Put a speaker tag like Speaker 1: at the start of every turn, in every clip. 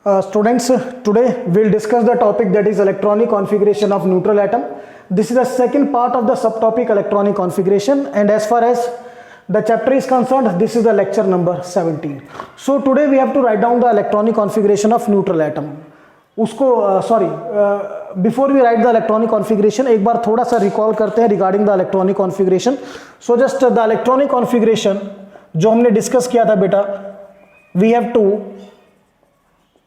Speaker 1: Students, today we'll discuss the topic that is electronic configuration of neutral atom. This is the second part of the subtopic electronic configuration, and as far as the chapter is concerned, this is the lecture number 17. So today we have to write down the electronic configuration of neutral atom. Before we write the electronic configuration, एक बार थोड़ा सा recall करते हैं regarding the electronic configuration. So just the electronic configuration जो हमने discuss किया था बेटा, we have to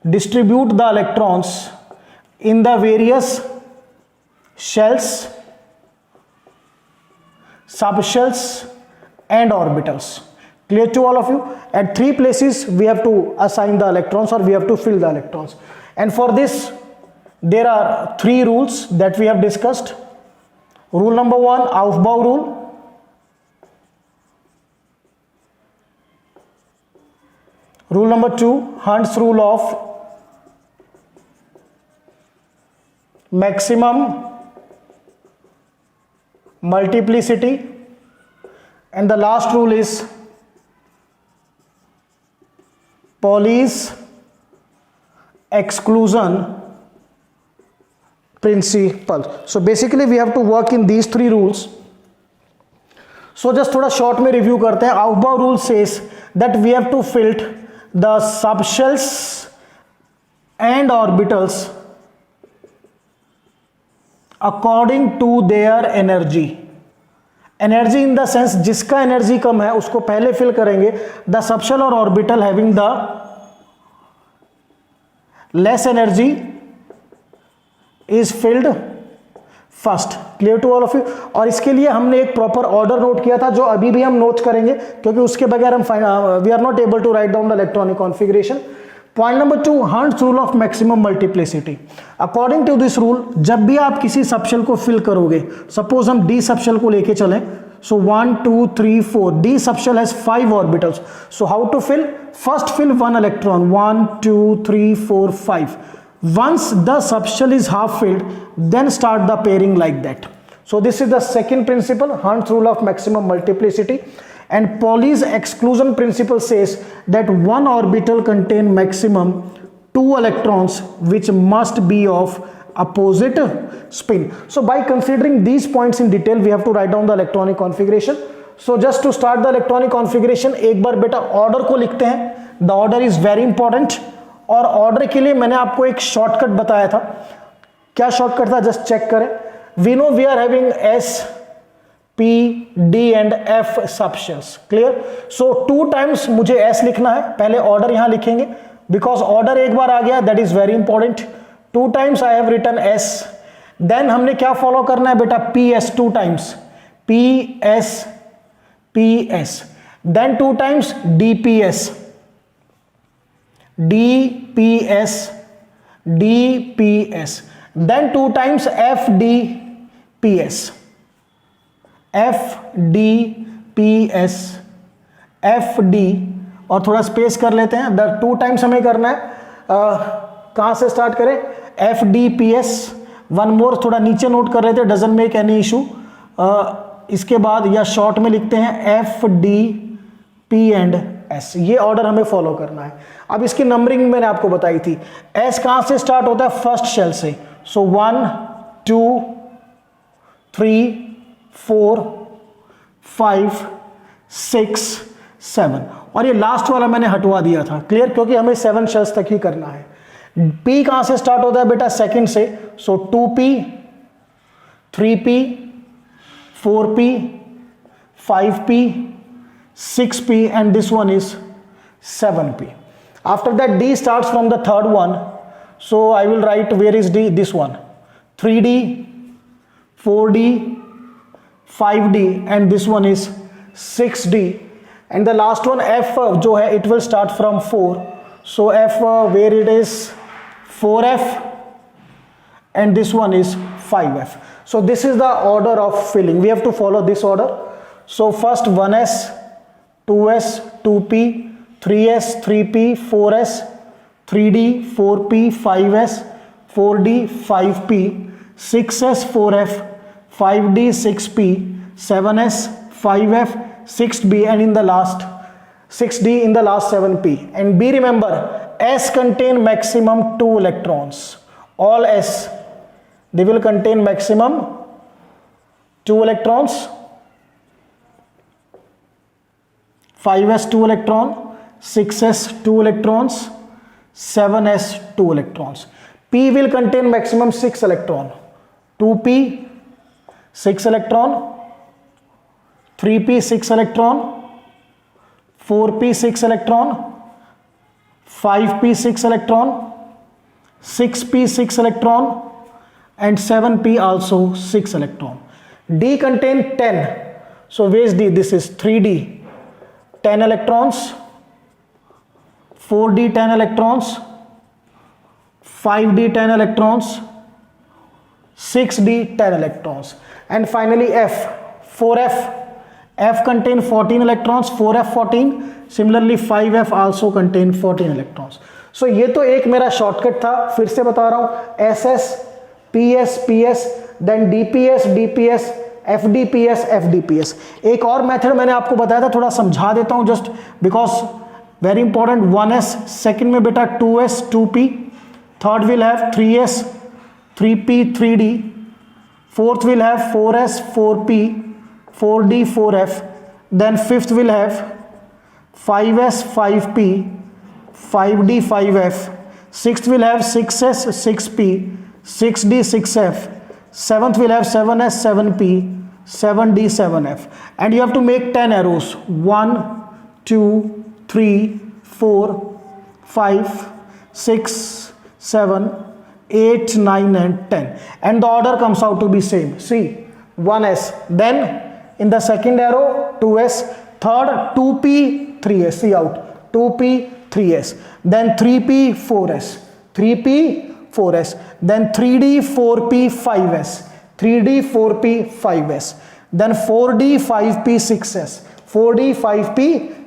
Speaker 1: distribute the electrons in the various shells, subshells and orbitals. Clear to all of you? At three places we have to assign the electrons, or we have to fill the electrons, and for this there are three rules that we have discussed. Rule number one, Aufbau rule. Rule number two, Hund's rule of maximum multiplicity, and the last rule is Pauli's exclusion principle. So basically we have to work in these three rules. So just थोड़ा short में review करते हैं. Aufbau rule says that we have to fill the subshells and orbitals according to their energy. Energy in the sense जिसका energy कम है उसको पहले fill करेंगे. The subshell or orbital having the less energy is filled first. Clear to all of you. और इसके लिए हमने एक प्रॉपर ऑर्डर नोट किया था जो अभी भी हम नोट करेंगे, क्योंकि उसके बगैर हम we are not able to write down the electronic configuration. Point number two, Hund's rule of maximum multiplicity. According to this rule, जब भी आप किसी सबशेल को फिल करोगे, सपोज हम डी सबशेल को लेके चलें, so 1 2 3 4, d subshell has 5 orbitals. So how to fill? First fill 1 electron, 1 2 3 4 5. Once the subshell is half filled, then start the pairing like that. So this is the second principle, Hund's rule of maximum multiplicity. And Pauli's exclusion principle says that one orbital contain maximum 2 electrons which must be of opposite spin. So by considering these points in detail, we have to write down the electronic configuration. So just to start the electronic configuration, एक बार बेटा order को लिखते हैं. The order is very important. और order के लिए मैंने आपको एक शॉर्टकट बताया था. क्या शॉर्टकट था? जस्ट चेक करें. We know we are having s p d and f subshells. Clear? So 2 times मुझे एस लिखना है. पहले ऑर्डर यहां लिखेंगे, बिकॉज ऑर्डर एक बार आ गया, that is very important. 2 times I have written s. Then हमने क्या फॉलो करना है बेटा? P s 2 times, p s. Then 2 times d p s, DPS, DPS. Then 2 times FDPS, FDPS, FD. और थोड़ा स्पेस कर लेते हैं. 2 टाइम्स हमें करना है. कहाँ से स्टार्ट करें? FDPS. 1 मोर थोड़ा नीचे नोट कर लेते हैं, डजंट मेक एनी इशू. इसके बाद या शॉर्ट में लिखते हैं FDP एंड एस. ये ऑर्डर हमें फॉलो करना है. अब इसकी नंबरिंग मैंने आपको बताई थी. एस कहां से स्टार्ट होता है? फर्स्ट शेल से. सो 1 2 3 4 5 6 7. और ये लास्ट वाला मैंने हटवा दिया था. क्लियर? क्योंकि हमें 7 शेल्स तक ही करना है. पी कहां से स्टार्ट होता है बेटा? सेकंड से. सो 2p 3p 4p 5p 6p and this one is 7p. After that D starts from the third one, so I will write, where is D? This one, 3D 4D 5D and this one is 6D. And the last one F जो है, it will start from 4. So F where it is 4F and this one is 5F. So this is the order of filling. We have to follow this order. So first 1S 2S 2P 3S 3P 4S 3D 4P 5S 4D 5P 6S 4F 5D 6P 7S 5F 6B and in the last 6D in the last 7P. And B, remember S contain maximum 2 electrons. All S, they will contain maximum 2 electrons. 5s 2 electron, 6s 2 electrons, 7s 2 electrons. P will contain maximum 6 electron. 2p 6 electron, 3p 6 electron, 4p 6 electron, 5p 6 electron, 6p 6 electron, and 7p also 6 electron. D contain 10. So where is D? This is 3d 10 electrons, 4d 10 electrons, 5d 10 electrons, 6d 10 electrons, and finally F 4f. F contain 14 electrons, 4f 14. Similarly 5f also contain 14 electrons. So ये तो एक मेरा shortcut था, फिर से बता रहा हूं, SS, PS, PS, then DPS, DPS, FDPS, FDPS. एक और मेथड मैंने आपको बताया था, थोड़ा समझा देता हूं just because very important. 1s, second में बेटा 2s 2p, third will have 3s 3p 3d, fourth will have 4s 4p 4d 4f, then fifth will have 5s 5p 5d 5f, sixth will have 6s 6p 6d 6f, seventh will have 7s 7p 7d 7f, and you have to make 10 arrows. 1 2 3 4 5 6 7 8 9 and 10, and the order comes out to be same. See, 1s, then in the second arrow 2s, third 2p 3s, see out 2p 3s, then 3p 4s 3p 4s, then 3d 4p 5s 3d 4p 5s, then 4d 5p 6s 4d 5p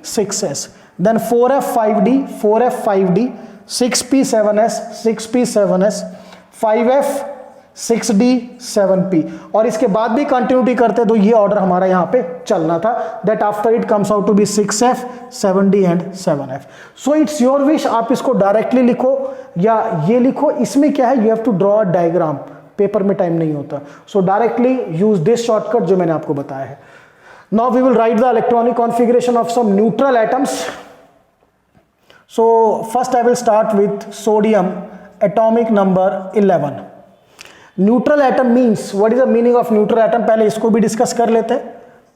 Speaker 1: 6s, then 4f 5d 4f 5d, 6p 7s 6p 7s, 5f 6d 7p, और इसके बाद भी continuity करते तो ये order हमारा यहां पे चलना था. That after it comes out to be 6f 7d and 7f. So it's your wish, आप इसको डायरेक्टली लिखो या ये लिखो. इसमें क्या है, you have to draw a diagram, paper में टाइम नहीं होता. So directly use this shortcut जो मैंने आपको बताया है. Now we will write the electronic configuration of some neutral atoms. So first I will start with sodium, atomic number 11. Neutral atom means, what is the meaning of neutral atom, पहले इसको भी discuss कर लेते हैं.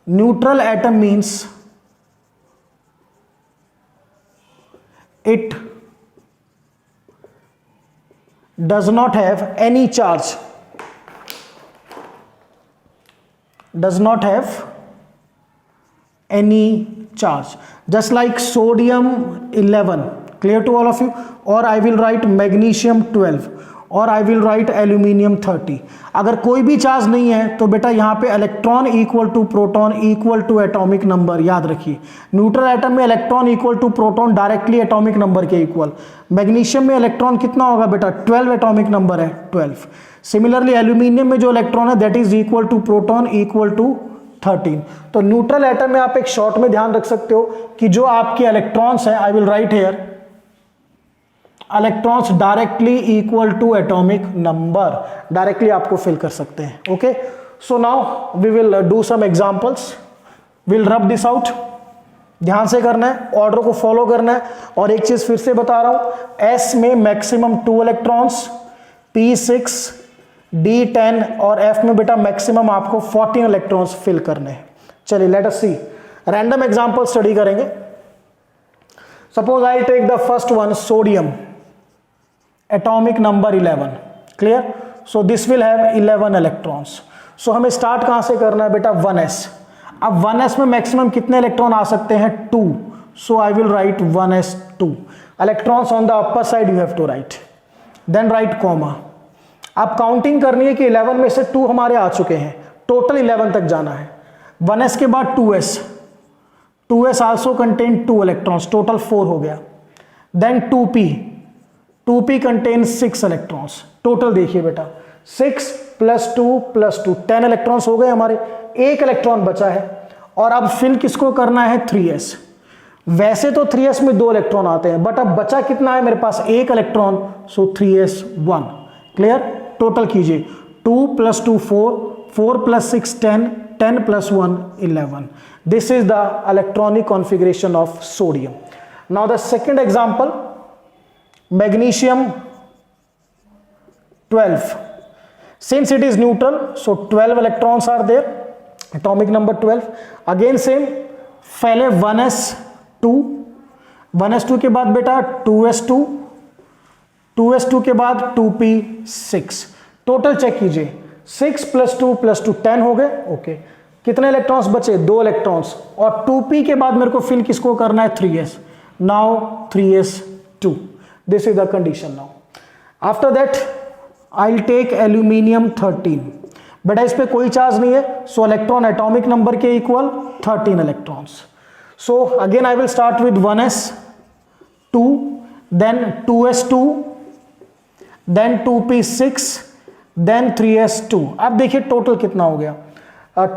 Speaker 1: Neutral atom means it does not have any charge, does not have any charge, just like sodium 11, clear to all of you, or I will write magnesium 12, और आई will right aluminium 30. अगर कोई भी charge नहीं है तो बेटा यहाँ पे electron equal to proton equal to atomic number. याद रखिए, न्यूट्रल एटम में electron equal to proton directly atomic number के इक्वल. मैग्नीशियम में इलेक्ट्रॉन कितना होगा बेटा, 12 एटॉमिक नंबर है 12. सिमिलरली एल्यूमिनियम में जो इलेक्ट्रॉन है that is equal to proton equal to 13. तो न्यूट्रल एटम में आप एक शॉर्ट में ध्यान रख सकते हो कि जो आपके इलेक्ट्रॉन्स हैं, I will write here electrons directly equal to atomic number, directly आपको फिल कर सकते हैं. Okay, so now we will do some examples, will rub this out. ध्यान से करना है, ऑर्डर को फॉलो करना है. और एक चीज फिर से बता रहा हूं, एस में मैक्सिमम 2 इलेक्ट्रॉन्स, पी 6, डी 10, और एफ में बेटा मैक्सिमम आपको 14 इलेक्ट्रॉन्स फिल करने हैं. चलिए let us see, random example study करेंगे. Suppose I take the first one, sodium, atomic number 11. clear? so this will have 11 electrons. so हमें स्टार्ट कहां से करना है बेटा, 1s. अब 1s में मैक्सिमम कितने इलेक्ट्रॉन आ सकते हैं, 2. so I will write 1s2. electrons on the upper side you have to write, then write comma. अब काउंटिंग करनी है कि 11 में से 2 हमारे आ चुके हैं, टोटल 11 तक जाना है. 1s के बाद 2s, 2s also contain 2 electrons, total 4 हो गया. then 2p contains 6 electrons. Total देखिए बेटा, 6 + 2 + 2 10 इलेक्ट्रॉन्स हो गए हमारे. एक इलेक्ट्रॉन बचा है, और अब फिल किसको करना है, 3s. वैसे तो 3s में 2 इलेक्ट्रॉन आते हैं, बट अब बचा कितना है मेरे पास, 1 इलेक्ट्रॉन, सो 3s1। क्लियर, टोटल कीजिए, 2 + 2 4, 4 + 6 10, 10 + 1 11। This is the electronic configuration of sodium. Now the second example, magnesium 12। Since it is neutral, so 12 electrons are there, atomic number 12. Again same, पहले 1s2, 1s2 के बाद बेटा 2s2, 2s2 के बाद 2p6। Total check कीजिए, 6 + 2 + 2 10 हो गए। Okay, कितने इलेक्ट्रॉन्स बचे, 2 इलेक्ट्रॉन्स, और 2p के बाद मेरे को फिल किसको करना है, 3s। Now 3s2, this is the condition. Now after that I'll take aluminium 13। बेटा इस पे कोई चार्ज नहीं है, सो इलेक्ट्रॉन एटॉमिक नंबर के equal 13 electrons. So again I will start with 1s2, then 2s2, then 2p6, then 3s2। अब देखिए total कितना हो गया,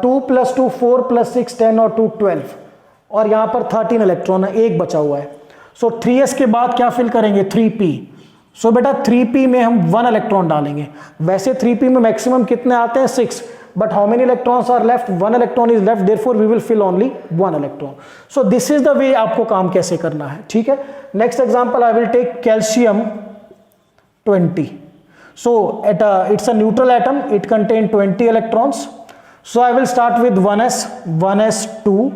Speaker 1: 2 + 2 4 + 6 10 और 2 12, और यहां पर 13 इलेक्ट्रॉन है, एक बचा हुआ है। सो 3s के बाद क्या फिल करेंगे, 3p। सो बेटा 3p में हम 1 इलेक्ट्रॉन डालेंगे। वैसे 3p में मैक्सिमम कितने आते हैं, 6, but how many electrons are left, 1 electron is left, therefore we will fill only 1 electron. So this is the way आपको काम कैसे करना है, ठीक है। Next example, I will take calcium 20। So it's a neutral atom, it contain 20 electrons. So I will start with 1s2,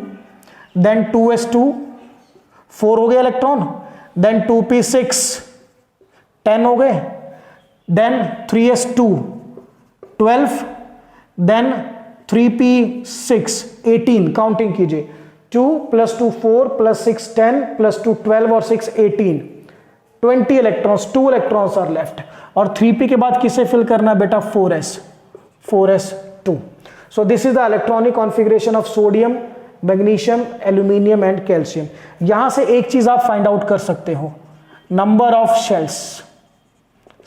Speaker 1: then 2s2, 4 हो गए electron, then 2p6 10 हो गए, then 3s2 12, then 3p6 18। Counting कीजिए, 2 + 2 4 + 6 10 + 2 12 और 6 18, 20 इलेक्ट्रॉन्स, 2 इलेक्ट्रॉन्स आर लेफ्ट। और 3p के बाद किसे फिल करना है बेटा, 4s2। So this is the electronic configuration of sodium, magnesium, aluminium and calcium. यहां से एक चीज आप फाइंड आउट कर सकते हो, नंबर ऑफ शेल्स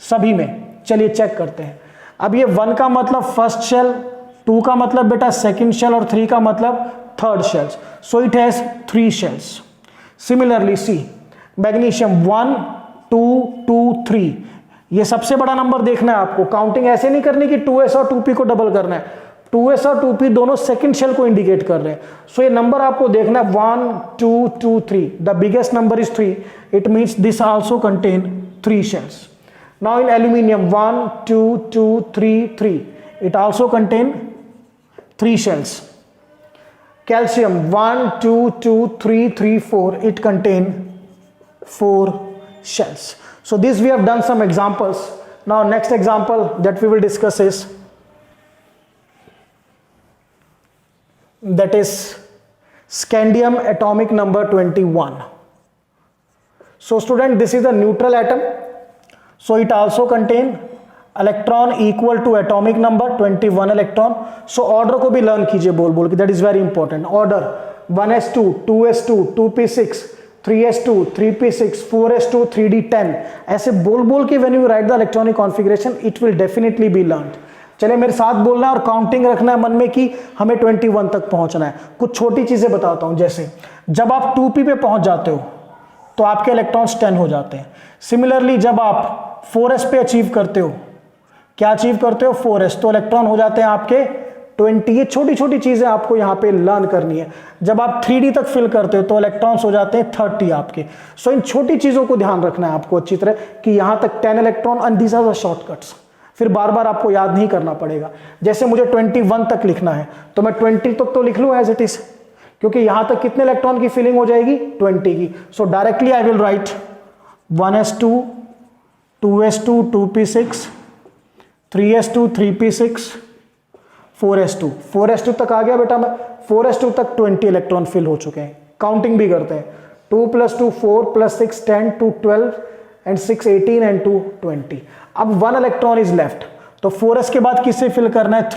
Speaker 1: सभी में। चलिए चेक करते हैं। अब ये 1 का मतलब फर्स्ट शेल, 2 का मतलब बेटा सेकंड शेल, और 3 का मतलब third shells. So it has 3 shells. Similarly see magnesium 1 2 2 3, ये सबसे बड़ा नंबर देखना है आपको। काउंटिंग ऐसे नहीं करनी कि 2s और 2p को डबल करना है, 2s और 2p दोनों सेकंड शेल को इंडिकेट कर रहे हैं। सो ये नंबर आपको देखना है 1 2 2 3, the biggest number is 3, it means this also contain 3 shells. Now in aluminium 1 2 2 3 3, it also contain 3 shells. Calcium 1 2 2 3 3 4, it contain 4 shells. So this we have done some examples. Now next example that we will discuss is scandium atomic number 21. So student, this is a neutral atom. So it also contain electron equal to atomic number 21 electron. So order को भी learn कीजिए बोल बोल के, that is very important. Order 1s2 2s2 2p6 3s2 3p6 4s2 3d10, ऐसे बोल बोल के when you write the electronic configuration it will definitely be learned. चले मेरे साथ बोलना है और काउंटिंग रखना है मन में कि हमें 21 तक पहुंचना है। कुछ छोटी चीजें बताता हूं, जैसे जब आप 2p पे पहुंच जाते हो तो आपके इलेक्ट्रॉन्स 10 हो जाते हैं। सिमिलरली जब आप 4s पे अचीव करते हो, क्या अचीव करते हो, 4s, तो इलेक्ट्रॉन हो जाते हैं आपके 20। ये छोटी छोटी चीजें आपको यहां पे लर्न करनी है। जब आप 3d तक फिल करते हो तो इलेक्ट्रॉन्स हो जाते हैं 30 आपके। सो इन छोटी चीजों को ध्यान रखना है आपको अच्छी तरह कि यहां तक 10 electron, and these are the shortcuts. फिर बार बार आपको याद नहीं करना पड़ेगा। जैसे मुझे 21 तक लिखना है तो मैं 20 तक तो लिख लूं एज इट इज, क्योंकि यहां तक कितने इलेक्ट्रॉन की फिलिंग हो जाएगी, 20 की। सो directly I will right 1s2 2s2 2p6 3s2 3p6 4s2 4s2 तक आ गया बेटा मैं। 4s2 तक 20 इलेक्ट्रॉन फिल हो चुके हैं। काउंटिंग भी करते हैं, 2 + 2 4 + 6 10 2 12 एंड 6 18 एंड 2 20। अब 1 इलेक्ट्रॉन इज लेफ्ट, तो 4s के बाद किसे फिल करना है,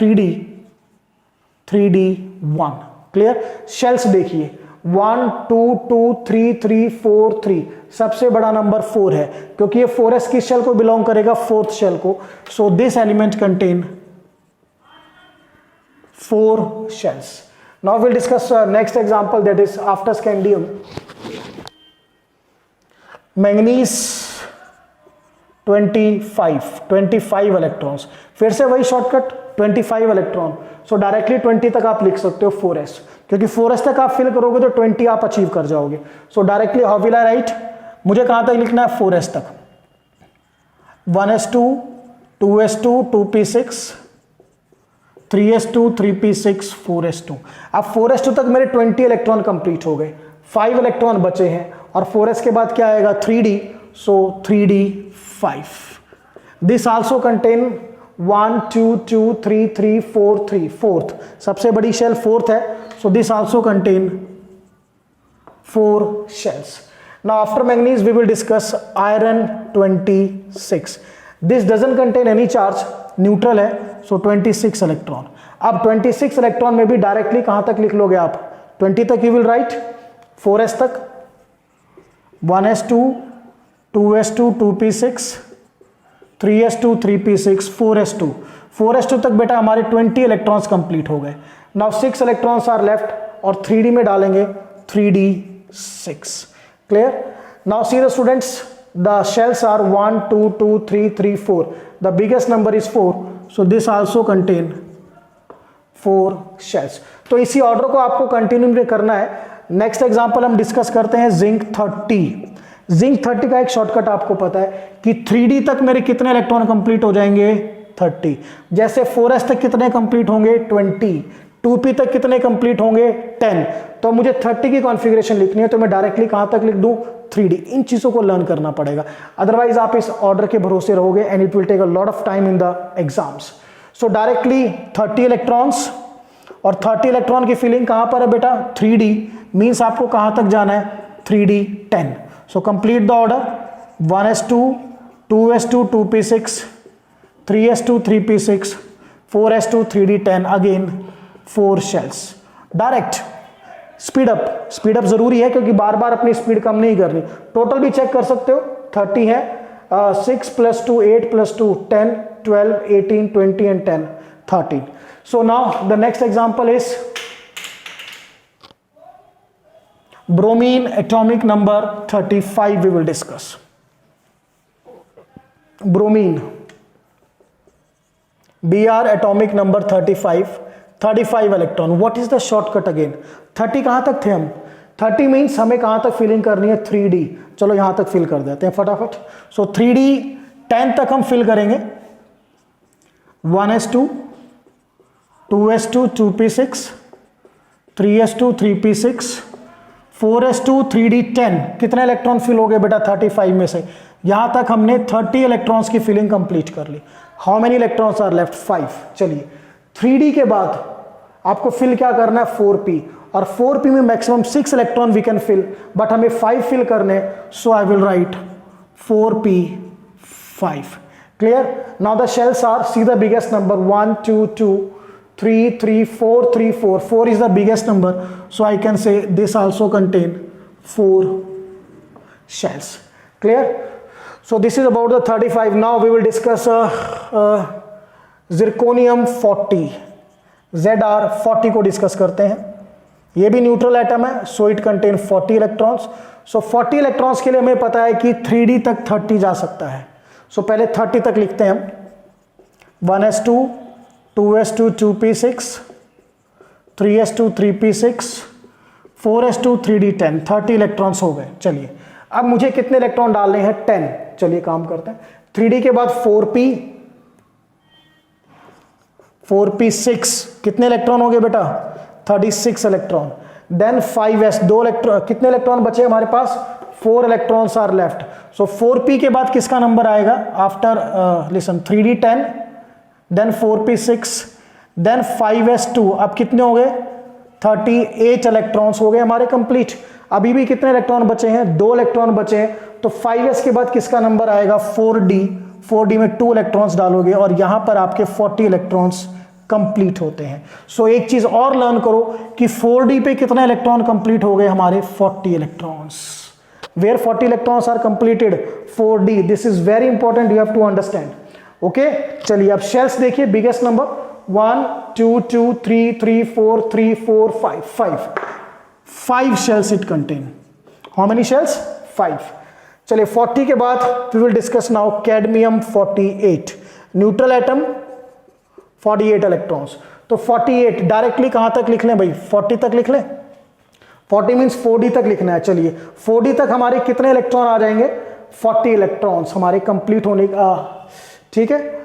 Speaker 1: 3d1। क्लियर। शेल्स देखिए 1 2 2 3 3 4 3, सबसे बड़ा नंबर 4 है क्योंकि ये 4s किस शेल को बिलोंग करेगा, 4th शेल को। So this element contain 4 shells. Now we'll discuss next example, that is after scandium manganese 25 electrons, फिर से वही शॉर्टकट 25 इलेक्ट्रॉन, सो डायरेक्टली 20 तक आप लिख सकते हो 4s, क्योंकि 4s तक आप फिल करोगे तो 20 आप अचीव कर जाओगे। सो directly how will I right, मुझे कहां तक लिखना है 4s तक, 1s2 2s2 2p6 3s2 3p6 4s2। अब 4s2 तक मेरे 20 इलेक्ट्रॉन कंप्लीट हो गए, 5 इलेक्ट्रॉन बचे हैं और 4s के बाद क्या आएगा 3d, so 3d 5। This also contain 1 2 2 3 3 4 3, fourth सबसे बड़ी शेल फोर्थ है, सो this also contain 4 shells। Now after manganese we will discuss iron 26, this doesn't contain any charge, neutral है, सो 26 इलेक्ट्रॉन। अब 26 इलेक्ट्रॉन में भी डायरेक्टली कहां तक लिख लोगे आप, 20 तक यू विल राइट, 4s तक 1s2 2s2 2p6 3s2 3p6 4s2, 4s2 तक बेटा हमारे 20 इलेक्ट्रॉन्स कंप्लीट हो गए। नाउ 6 इलेक्ट्रॉन्स आर लेफ्ट और 3d में डालेंगे 3d6, clear. Now see the students, the shells are 1 2 2 3 3 4, the biggest number is 4, so this also contain 4 shells. तो इसी ऑर्डर को आपको कंटिन्यू करना है। नेक्स्ट एग्जांपल हम डिस्कस करते हैं जिंक 30। जिंक 30 का एक शॉर्टकट आपको पता है कि 3d तक मेरे कितने इलेक्ट्रॉन कंप्लीट हो जाएंगे 30, जैसे 4s तक कितने कंप्लीट होंगे 20, 2p तक कितने कंप्लीट होंगे 10, तो मुझे 30 की कॉन्फ़िगरेशन लिखनी है तो मैं डायरेक्टली कहां तक लिख दूं 3d। इन चीजों को लर्न करना पड़ेगा, अदरवाइज आप इस ऑर्डर के भरोसे रहोगे and it will take a lot of time in the exams. So directly 30 electrons, और 30 इलेक्ट्रॉन की फिलिंग कहां पर है बेटा 3d, मींस आपको कहां तक जाना है 3d 10। So complete the order, 1s2 2s2 2p6 3s2 3p6 4s2 3d 10, again 4 shells. Direct speed up जरूरी है क्योंकि बार बार अपनी स्पीड कम नहीं करनी। टोटल भी चेक कर सकते हो, 30 है, 6 + 2 8 + 2 10 12 18 20 and 10 13। So now the next example is bromine atomic number 35 we will discuss। bromine Br atomic number 35 electron. What is the shortcut again, 30 कहां तक थे हम, 30 मीन्स हमें कहां तक फिलिंग करनी है 3d, चलो यहां तक फिल कर देते हैं फटाफट। सो 3d 10 तक हम फिल करेंगे, 1s2 2s2 2p6 3s2 3p6 4s2 3d 10, कितने इलेक्ट्रॉन फिल हो गए बेटा 35 में से, यहां तक हमने 30 इलेक्ट्रॉन्स की फिलिंग कंप्लीट कर ली। How many electrons are left 5। चलिए 3d के बाद आपको फिल क्या करना है 4p, और 4p में maximum 6 electron we can fill, but हमें 5 फिल करने, so I will write 4p 5, clear. Now the shells are, see the biggest number 1 2 2 3 3 4 3 4, 4 is the biggest number, so I can say this also contain 4 shells, clear। So this is about the 35। now we will discuss zirconium 40, Zr40 को discuss करते हैं। ये भी neutral atom है, so it contain 40 electrons. So 40 electrons के लिए हमें पता है कि 3d तक 30 जा सकता है, सो पहले 30 तक लिखते हैं हम, 1s2 2s2 2p6 3s2 3p6 4s2 3d 10, 30 electrons हो गए। चलिए अब मुझे कितने इलेक्ट्रॉन डालने हैं 10, चलिए काम करते हैं। 3d के बाद 4p6, कितने इलेक्ट्रॉन हो गए बेटा 36 इलेक्ट्रॉन। देन 5s, 2 इलेक्ट्रॉन, कितने इलेक्ट्रॉन बचे हमारे पास 4 electrons are left. So 4p के बाद किसका नंबर आएगा after, listen 3d 10 then 4p6 then 5s2, अब कितने हो गए 38 इलेक्ट्रॉन्स हो गए हमारे कंप्लीट। अभी भी कितने इलेक्ट्रॉन बचे हैं 2 इलेक्ट्रॉन बचे हैं, तो 5s के बाद किसका नंबर आएगा 4d में 2 इलेक्ट्रॉन्स डालोगे और यहां पर आपके 40 इलेक्ट्रॉन्स कंप्लीट होते हैं। सो एक चीज और लर्न करो कि 4d पे कितने इलेक्ट्रॉन कंप्लीट हो गए हमारे 40 electrons. Where 40 electrons are completed 4d, this is very important, you have to understand, okay. चलिए अब शेल्स देखिए, biggest number 1 2 2 3 3 4 3 4 5 5 shells it contain। how many shells 5। चलिए 40 के बाद we will discuss now cadmium 48, neutral atom 48 electrons. तो 48 directly कहां तक लिख लें भाई, 40 तक लिख लें। 40 मीन्स 4d तक लिखना है। चलिए 4d तक हमारे कितने इलेक्ट्रॉन आ जाएंगे, 40 इलेक्ट्रॉन्स हमारे कंप्लीट होने का, ठीक है।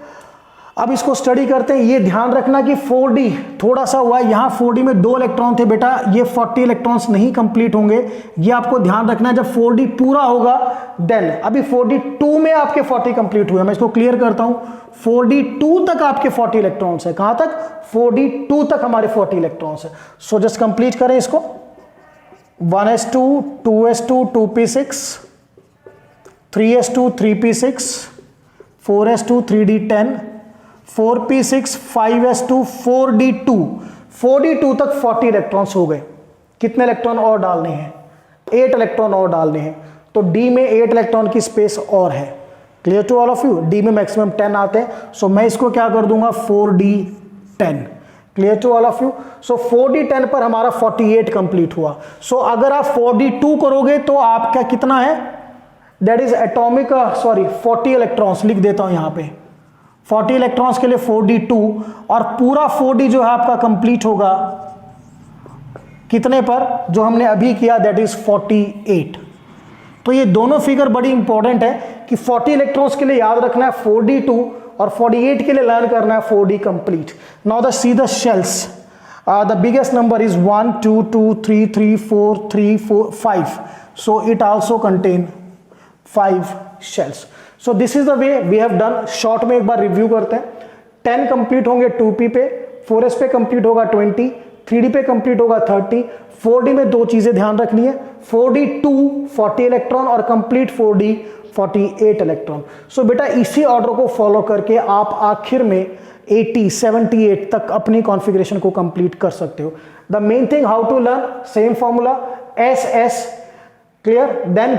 Speaker 1: अब इसको स्टडी करते हैं। ये ध्यान रखना कि 4d थोड़ा सा हुआ है, यहां 4d में 2 इलेक्ट्रॉन थे बेटा, ये 40 इलेक्ट्रॉन्स नहीं कंप्लीट होंगे, ये आपको ध्यान रखना है। जब 4d पूरा होगा देन, अभी 4d 2 में आपके 40 कंप्लीट हुए, मैं इसको क्लियर करता हूं। 4d 2 तक आपके 40 इलेक्ट्रॉन्स है, कहां तक, 4d 2 तक हमारे 40 इलेक्ट्रॉन्स है। सो जस्ट कंप्लीट करें इसको। 1s2 2s2 2p6 3s2 3p6 4s2 3d10 4p6 5s2 4d2 4d2 तक 40 इलेक्ट्रॉन्स हो गए। कितने इलेक्ट्रॉन और डालने हैं, 8 इलेक्ट्रॉन और डालने हैं। तो d में 8 इलेक्ट्रॉन की स्पेस और है। Clear to all of you, d में मैक्सिमम 10 आते हैं। सो मैं इसको क्या कर दूंगा, 4d10। Clear to all of you. So 4d10 पर हमारा 48 कंप्लीट हुआ। सो अगर आप 4d2 करोगे तो आपका कितना है, that is atomic, sorry 40 electrons लिख देता हूं यहां पे, 40 इलेक्ट्रॉन्स के लिए 4d2, और पूरा 4d जो है आपका कंप्लीट होगा कितने पर, जो हमने अभी किया, दैट इज 48। तो ये दोनों फिगर बड़ी इंपॉर्टेंट है कि 40 इलेक्ट्रॉन्स के लिए याद रखना है 4d2 और 48 के लिए लर्न करना है 4d complete. Now the see the shells, the biggest number is 1 2 2 3 3 4 3 4 5, so it also contain 5 shells. So this is the way we have done. Short में एक बार रिव्यू करते हैं। 10 कंप्लीट होंगे 2p पे, 4s पे कंप्लीट होगा 20, 3d पे complete होगा 30, 4d में 2 चीजें ध्यान रखनी है, 4d2 40 इलेक्ट्रॉन और कंप्लीट 4d 48 इलेक्ट्रॉन। सो बेटा इसी ऑर्डर को फॉलो करके आप आखिर में 80 78 तक अपनी कॉन्फ़िगरेशन को कंप्लीट कर सकते हो। The main thing how to learn, same formula, SS clear, then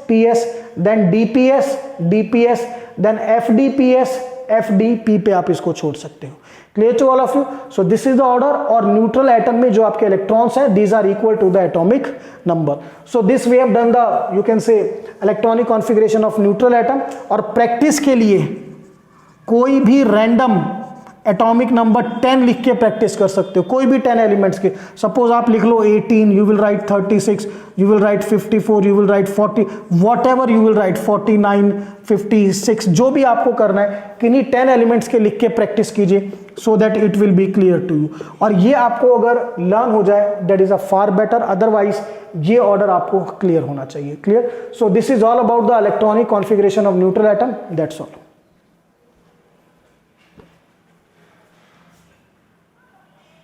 Speaker 1: PS then DPS then FDPS FDP पे आप इसको छोड़ सकते हो। Clear to all of you. So this is the order. और न्यूट्रल एटम में जो आपके इलेक्ट्रॉन्स हैं, these are equal to the atomic number. So this we have done the, you can say, electronic configuration of neutral atom. और practice के लिए कोई भी रैंडम एटॉमिक नंबर 10 लिख के प्रैक्टिस कर सकते हो, कोई भी 10 एलिमेंट्स के। सपोज आप लिख लो 18, you will write 36, you will write 54, you will write 40, what ever you will write 49 56, जो भी आपको करना है, किन्हीं 10 एलिमेंट्स के लिख के प्रैक्टिस कीजिए, so that it will be clear to you. और ये आपको अगर लर्न हो जाए that is a far better, otherwise ये ऑर्डर आपको क्लियर होना चाहिए। Clear. So this is all about the electronic configuration of neutral atom, that's all.